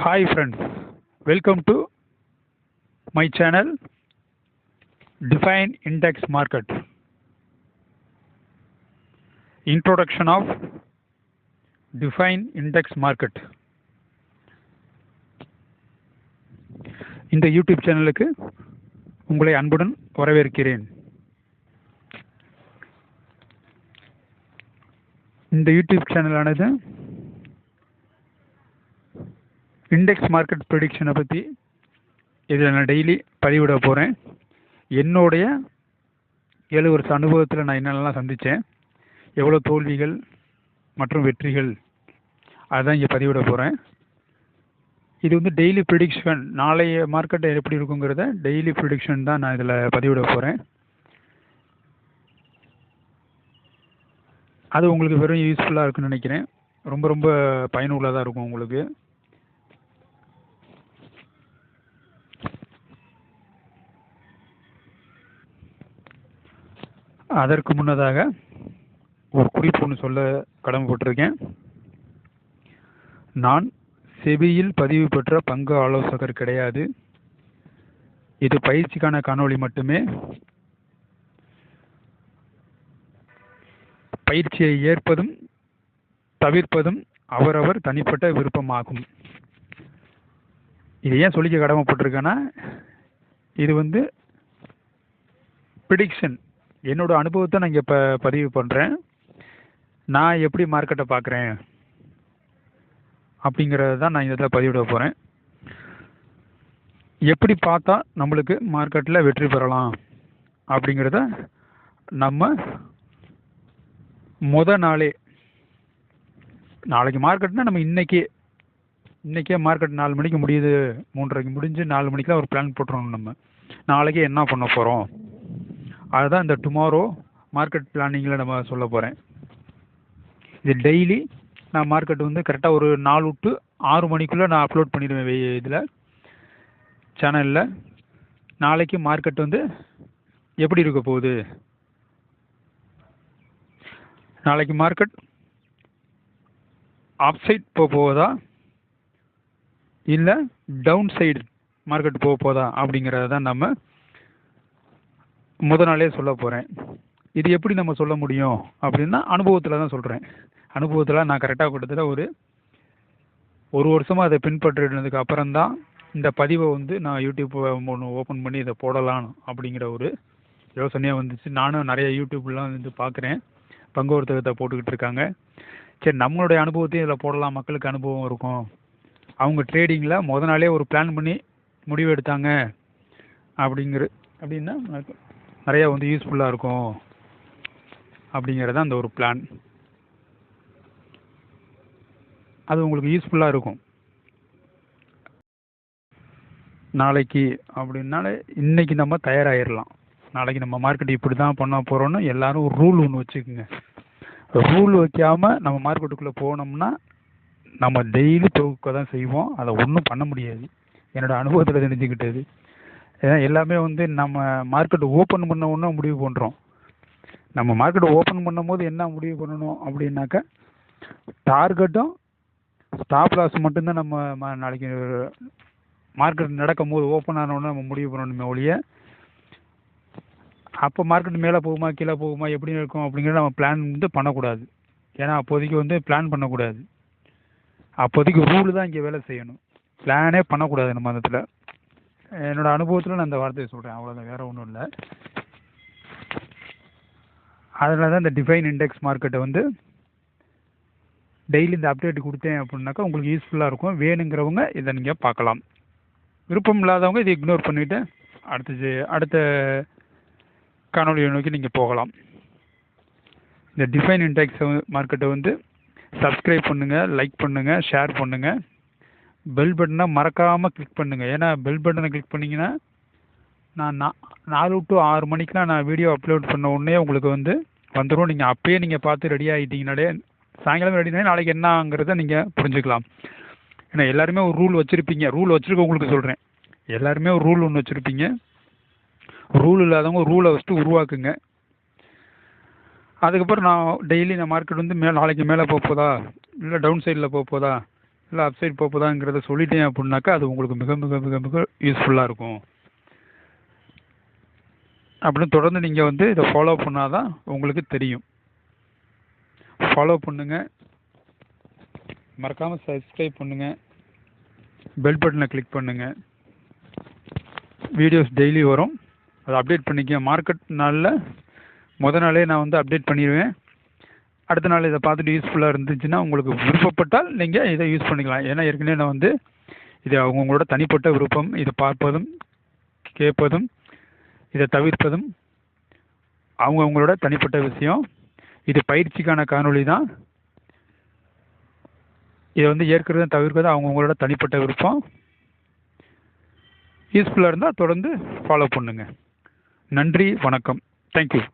Hi friends, welcome to my channel Define Index Market. Introduction of Define Index Market. இந்த YouTube சேனலுக்கு உங்களை அன்புடன் வரவேற்கிறேன். இந்த யூடியூப் சேனலானது இண்டெக்ஸ் மார்க்கெட் ப்ரெடிக்ஷனை பற்றி இதில் நான் டெய்லி பதிவிட போகிறேன். என்னுடைய 7 வருஷ அனுபவத்தில் நான் என்னென்னலாம் சந்தித்தேன், எவ்வளோ தோல்விகள் மற்றும் வெற்றிகள், அதுதான் இங்கே பதிவிட போகிறேன். இது வந்து டெய்லி ப்ரிடிக்ஷன், நாளைய மார்க்கெட்டை எப்படி இருக்குங்கிறத டெய்லி ப்ரிடிக்ஷன் தான் நான் இதில் பதிவிட போகிறேன். அது உங்களுக்கு வெறும் யூஸ்ஃபுல்லாக இருக்குன்னு நினைக்கிறேன். ரொம்ப ரொம்ப பயனுள்ளதாக இருக்கும் உங்களுக்கு. அதற்கு முன்னதாக ஒரு குறிப்பு ஒன்று சொல்ல கடமைப்பட்டிருக்கேன். நான் செபியில் பதிவு பெற்ற பங்கு ஆலோசகர் கிடையாது. இது பயிற்சிக்கான காணொளி மட்டுமே. பயிற்சியை ஏற்பதும் தவிர்ப்பதும் அவரவர் தனிப்பட்ட விருப்பமாகும். இது ஏன் சொல்லிக்க கடமைப்பட்டிருக்கேன்னா, இது வந்து ப்ரிடிக்ஷன், என்னோட அனுபவத்தை நான் இங்கே இப்போ பதிவு பண்ணுறேன். நான் எப்படி மார்க்கெட்டை பார்க்குறேன் அப்படிங்கிறத தான் நான் இதில் பதிவிட போகிறேன். எப்படி பார்த்தா நம்மளுக்கு மார்க்கெட்டில் வெற்றி பெறலாம் அப்படிங்கிறத நம்ம நாளே, நாளைக்கு மார்க்கெட்னா நம்ம இன்றைக்கே மார்க்கெட் 4 மணிக்கு முடியுது, 3:30 முடிஞ்சு 4 மணிக்கெலாம் ஒரு பிளான் போட்டுருவோம். நம்ம நாளைக்கே என்ன பண்ண போகிறோம், அதுதான் இந்த டுமாரோ மார்க்கெட் பிளானிங்கில் நம்ம சொல்ல போகிறேன். இது டெய்லி நான் மார்க்கெட் வந்து கரெக்டாக ஒரு 4 to 6 மணிக்குள்ளே நான் அப்லோட் பண்ணிடுவேன். இதில் சேனலில் நாளைக்கு மார்க்கெட் வந்து எப்படி இருக்க போகுது, நாளைக்கு மார்க்கெட் அப் சைட் போகுதா இல்லை டவுன் சைடு மார்க்கெட் போகுதா அப்படிங்கிறத தான் நம்ம நாளே சொல்ல போகிறேன். இது எப்படி நம்ம சொல்ல முடியும் அப்படின்னா, அனுபவத்தில் தான் சொல்கிறேன். அனுபவத்தில் நான் கரெக்டாக கிட்டத்தட்ட ஒரு வருஷமாக அதை பின்பற்றினதுக்கு அப்புறம்தான் இந்த பதிவை வந்து நான் யூடியூப் ஒன்று ஓப்பன் பண்ணி இதை போடலாம் அப்படிங்கிற ஒரு யோசனையாக வந்துச்சு. நானும் நிறைய யூடியூப்லாம் வந்து பார்க்குறேன், பங்கு வர்த்தகத்தை போட்டுக்கிட்டு இருக்காங்க. சரி, நம்மளுடைய அனுபவத்தையும் இதில் போடலாம், மக்களுக்கு அனுபவம் இருக்கும். அவங்க ட்ரேடிங்கில் நாளே ஒரு பிளான் பண்ணி முடிவு எடுத்தாங்க அப்படின்னா நிறையா வந்து யூஸ்ஃபுல்லாக இருக்கும் அப்படிங்கிறது அந்த ஒரு பிளான். அது உங்களுக்கு யூஸ்ஃபுல்லாக இருக்கும். நாளைக்கு அப்படின்னாலே இன்றைக்கி நம்ம தயாராகிடலாம். நாளைக்கு நம்ம மார்க்கெட் இப்படி தான் பண்ண போகிறோன்னு எல்லோரும் ஒரு ரூல் ஒன்று வச்சுக்கோங்க. ரூல் வைக்காமல் நம்ம மார்க்கெட்டுக்குள்ளே போனோம்னா நம்ம டெய்லி தோக்க தான் செய்வோம். அதை ஒன்றும் பண்ண முடியாது. என்னோடய அனுபவத்தில் தெரிஞ்சுக்கிட்டது. ஏன்னா எல்லாமே வந்து நம்ம மார்க்கெட் ஓப்பன் பண்ண உடனே முடிவு பண்ணுறோம். நம்ம மார்க்கெட் ஓப்பன் பண்ணும் போது என்ன முடிவு பண்ணணும் அப்படின்னாக்கா, டார்கெட்டும் ஸ்டாப் லாஸ் மட்டும்தான் நம்ம நாளைக்கு மார்க்கெட் நடக்கும் போது ஓப்பன் ஆனோடனே நம்ம முடிவு பண்ணணுமே ஒழிய, அப்போ மார்க்கெட் மேலே போகுமா கீழே போகுமா எப்படி இருக்கும் அப்படிங்கிறத நம்ம பிளான் வந்து பண்ணக்கூடாது. ஏன்னா அப்போதைக்கு வந்து பிளான் பண்ணக்கூடாது. அப்போதைக்கு ரூல் தான் இங்கே வேலை செய்யணும். பிளானே பண்ணக்கூடாது நம்ம இடத்துல. என்னோடய அனுபவத்தில் நான் அந்த வார்த்தையை சொல்கிறேன், அவ்வளோதான், வேறு ஒன்றும் இல்லை. அதனால தான் இந்த டிஃபைன் இண்டெக்ஸ் மார்க்கெட்டை வந்து டெய்லி இந்த அப்டேட் கொடுத்தேன் அப்படின்னாக்கா உங்களுக்கு யூஸ்ஃபுல்லாக இருக்கும். வேணுங்கிறவங்க இதை நீங்கள் பார்க்கலாம். விருப்பம் இல்லாதவங்க இதை இக்னோர் பண்ணிவிட்டு அடுத்த காணொலியை நோக்கி நீங்கள் போகலாம். இந்த டிஃபைன் இண்டெக்ஸ் மார்க்கெட்டை வந்து சப்ஸ்கிரைப் பண்ணுங்கள், லைக் பண்ணுங்கள், ஷேர் பண்ணுங்கள், பெல் பட்டனை மறக்காமல் கிளிக் பண்ணுங்கள். ஏன்னா பெல் பட்டனை கிளிக் பண்ணிங்கன்னா நான் 4 to 6 மணிக்கெலாம் நான் வீடியோ அப்லோட் பண்ண உடனே உங்களுக்கு வந்து வந்துடும். நீங்கள் அப்போயே நீங்கள் பார்த்து ரெடி ஆகிட்டீங்கனாலே, சாயங்காலம் ரெடினாலே நாளைக்கு என்னங்கிறத நீங்கள் புரிஞ்சுக்கலாம். ஏன்னா எல்லாருமே ஒரு ரூல் வச்சுருப்பீங்க. ரூல் வச்சுருக்கவங்களுக்கு சொல்கிறேன், எல்லாருமே ஒரு ரூல் ஒன்று வச்சுருப்பீங்க. ரூல் இல்லாதவங்க ரூலை ஃபஸ்ட்டு உருவாக்குங்க. அதுக்கப்புறம் நான் டெய்லி நான் மார்க்கெட் வந்து நாளைக்கு மேலே போகுதா இல்லை டவுன் சைடில் போகுதா இல்லை அப்சைட் போகுதாங்கிறத சொல்லிட்டேன் அப்படின்னாக்கா அது உங்களுக்கு மிக மிக மிக மிக யூஸ்ஃபுல்லாக இருக்கும். அப்படின்னு தொடர்ந்து நீங்கள் வந்து இதை ஃபாலோ பண்ணால் தான் உங்களுக்கு தெரியும். ஃபாலோ பண்ணுங்கள், மறக்காமல் சப்ஸ்கிரைப் பண்ணுங்கள், பெல் பட்டனை கிளிக் பண்ணுங்கள். வீடியோஸ் டெய்லி வரும், அதை அப்டேட் பண்ணிக்க. மார்க்கெட் நாளில் நாளே நான் வந்து அப்டேட் பண்ணிடுவேன். அடுத்த நாள் இதை பார்த்துட்டு யூஸ்ஃபுல்லாக இருந்துச்சுன்னா உங்களுக்கு விருப்பப்பட்டால் நீங்கள் இதை யூஸ் பண்ணிக்கலாம். ஏன்னா ஏற்கனவே நான் வந்து இது அவங்களோட தனிப்பட்ட விருப்பம். இதை பார்ப்பதும் கேட்பதும் இதை தவிர்ப்பதும் அவங்களோட தனிப்பட்ட விஷயம். இது பயிற்சிக்கான காணொளி தான். இதை வந்து ஏற்கிறது தவிர்க்கிறது அவங்களோட தனிப்பட்ட விருப்பம். யூஸ்ஃபுல்லாக இருந்தால் தொடர்ந்து ஃபாலோ பண்ணுங்கள். நன்றி, வணக்கம். தேங்க்யூ.